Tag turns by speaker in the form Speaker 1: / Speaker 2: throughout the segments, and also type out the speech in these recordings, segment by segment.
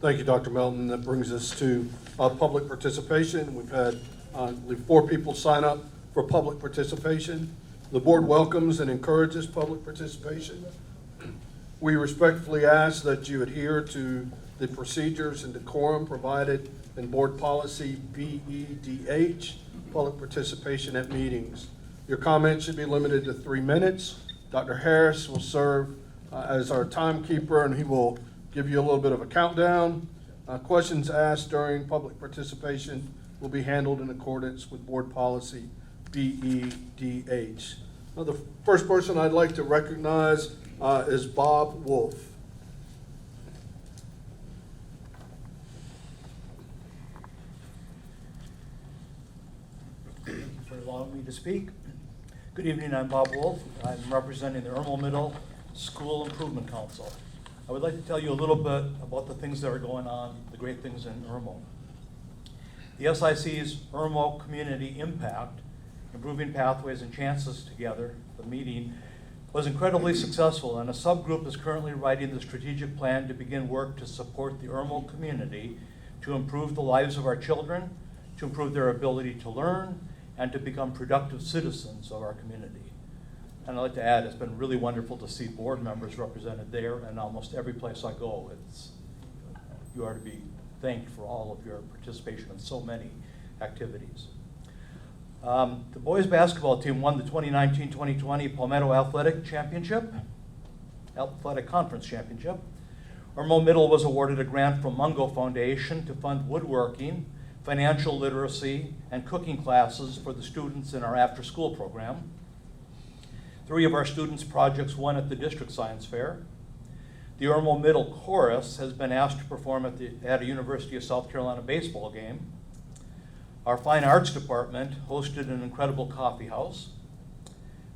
Speaker 1: Thank you, Dr. Melton. That brings us to public participation. We've had, I believe, 4 people sign up for public participation. The board welcomes and encourages public participation. We respectfully ask that you adhere to the procedures and decorum provided in Board Policy BEDH, public participation at meetings. Your comments should be limited to 3 minutes. Dr. Harris will serve as our timekeeper, and he will give you a little bit of a countdown. Questions asked during public participation will be handled in accordance with Board Policy BEDH. Now, the first person I'd like to recognize is Bob Wolf.
Speaker 2: Thank you for allowing me to speak. Good evening, I'm Bob Wolf. I'm representing the Irmo Middle School Improvement Council. I would like to tell you a little bit about the things that are going on, the great things in Irmo. The SIC's Irmo Community Impact, Improving Pathways and Chances Together, the meeting, was incredibly successful, and a subgroup is currently writing the strategic plan to begin work to support the Irmo community to improve the lives of our children, to improve their ability to learn, and to become productive citizens of our community. And I'd like to add, it's been really wonderful to see board members represented there, and almost every place I go, you are to be thanked for all of your participation in so many activities. The boys basketball team won the 2019-2020 Palmetto Athletic Conference Championship. Irmo Middle was awarded a grant from Mungo Foundation to fund woodworking, financial literacy, and cooking classes for the students in our after-school program. 3 of our students' projects won at the District Science Fair. The Irmo Middle Chorus has been asked to perform at a University of South Carolina baseball game. Our Fine Arts Department hosted an incredible coffee house.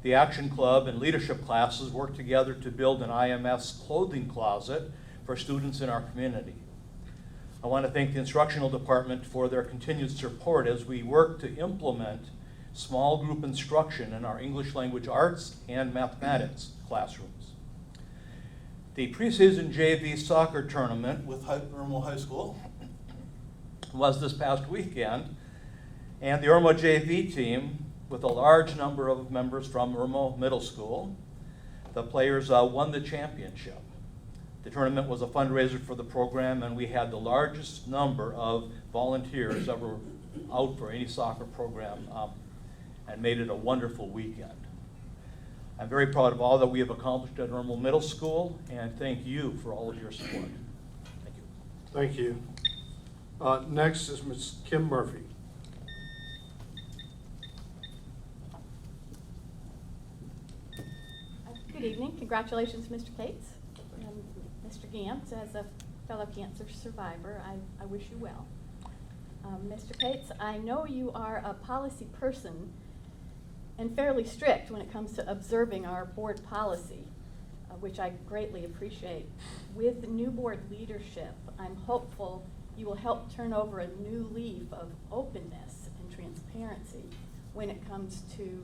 Speaker 2: The Action Club and leadership classes worked together to build an IMS clothing closet for students in our community. I want to thank the instructional department for their continued support as we work to implement small group instruction in our English language arts and mathematics classrooms. The preseason JV soccer tournament with Irmo High School was this past weekend, and the Irmo JV team, with a large number of members from Irmo Middle School, the players won the championship. The tournament was a fundraiser for the program, and we had the largest number of volunteers ever out for any soccer program, and made it a wonderful weekend. I'm very proud of all that we have accomplished at Irmo Middle School, and thank you for all of your support. Thank you.
Speaker 1: Thank you. Next is Ms. Kim Murphy.
Speaker 3: Good evening. Congratulations, Mr. Cates. Mr. Gantz, as a fellow cancer survivor, I wish you well. Mr. Cates, I know you are a policy person and fairly strict when it comes to observing our board policy, which I greatly appreciate. With new board leadership, I'm hopeful you will help turn over a new leaf of openness and transparency when it comes to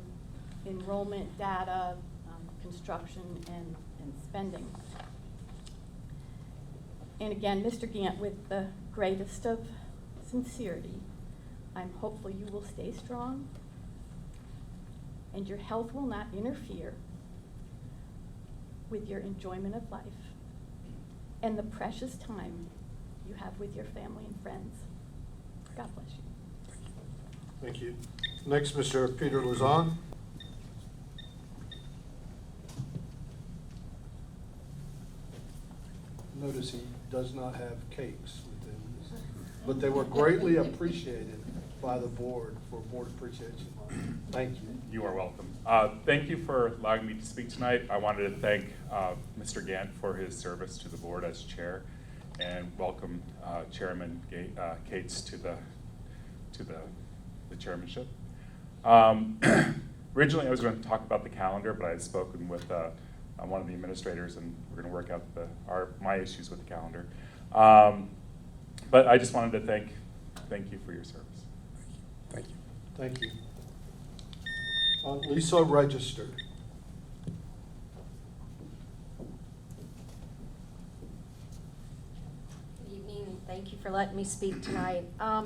Speaker 3: enrollment data, construction, and spending. And again, Mr. Gant, with the greatest of sincerity, I'm hopeful you will stay strong and your health will not interfere with your enjoyment of life and the precious time you have with your family and friends. God bless you.
Speaker 1: Thank you. Next, Mr. Peter Luzon. Notice he does not have cakes with him, but they were greatly appreciated by the board for Board Appreciation Month. Thank you.
Speaker 4: You are welcome. Thank you for allowing me to speak tonight. I wanted to thank Mr. Gant for his service to the board as chair, and welcome Chairman Cates to the chairmanship. Originally, I was going to talk about the calendar, but I had spoken with one of the administrators, and we're going to work out my issues with the calendar. But I just wanted to thank you for your service.
Speaker 1: Thank you. Thank you. Lisa Register.
Speaker 5: Good evening, Thank you for letting me speak tonight. I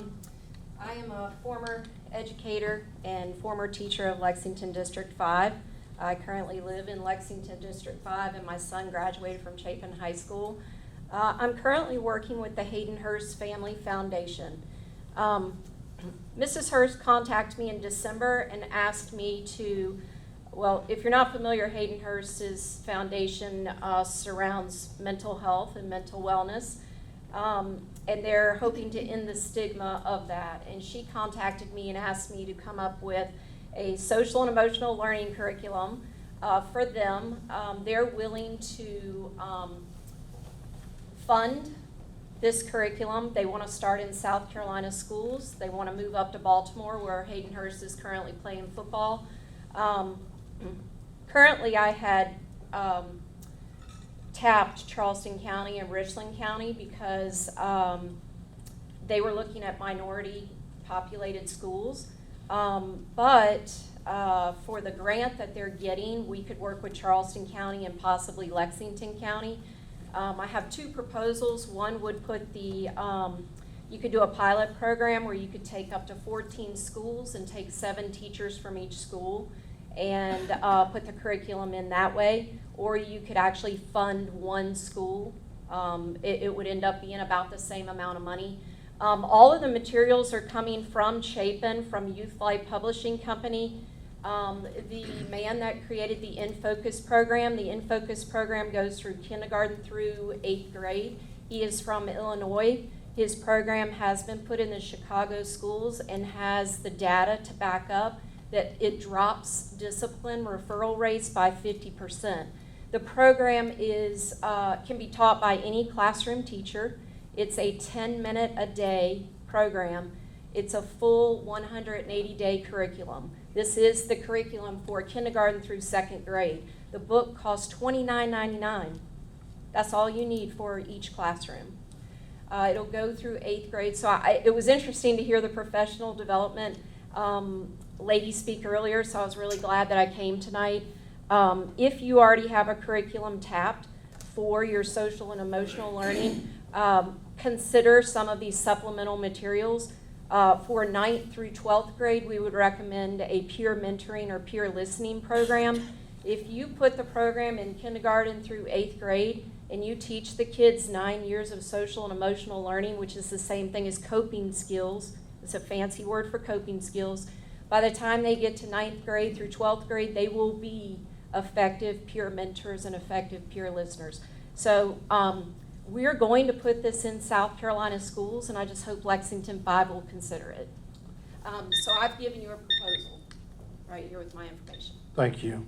Speaker 5: am a former educator and former teacher of Lexington District 5. I currently live in Lexington District 5, and my son graduated from Chapin High School. I'm currently working with the Hayden Hurst Family Foundation. Mrs. Hurst contacted me in December and asked me to, well, if you're not familiar, Hayden Hurst's foundation surrounds mental health and mental wellness. And they're hoping to end the stigma of that. And she contacted me and asked me to come up with a social and emotional learning curriculum for them. They're willing to fund this curriculum. They want to start in South Carolina schools. They want to move up to Baltimore, where Hayden Hurst is currently playing football. Currently, I had tapped Charleston County and Richland County because they were looking at minority populated schools. But for the grant that they're getting, we could work with Charleston County and possibly Lexington County. I have two proposals. One would put the, you could do a pilot program where you could take up to 14 schools and take 7 teachers from each school and put the curriculum in that way. Or you could actually fund one school. It would end up being about the same amount of money. All of the materials are coming from Chapin, from Youth Light Publishing Company. The man that created the InFocus program, the InFocus program goes through kindergarten through 8th grade. He is from Illinois. His program has been put in the Chicago schools and has the data to back up that it drops discipline referral rates by 50%. The program is can be taught by any classroom teacher. It's a 10-minute-a-day program. It's a full 180-day curriculum. This is the curriculum for kindergarten through 2nd grade. The book costs $29.99. That's all you need for each classroom. It'll go through 8th grade. So it was interesting to hear the professional development lady speak earlier, so I was really glad that I came tonight. If you already have a curriculum tapped for your social and emotional learning, consider some of these supplemental materials. For 9th through 12th grade, we would recommend a peer mentoring or peer listening program. If you put the program in kindergarten through 8th grade and you teach the kids 9 years of social and emotional learning, which is the same thing as coping skills, it's a fancy word for coping skills, by the time they get to 9th grade through 12th grade, they will be effective peer mentors and effective peer listeners. So we're going to put this in South Carolina schools, and I just hope Lexington 5 will consider it. So I've given you a proposal right here with my information.
Speaker 1: Thank you.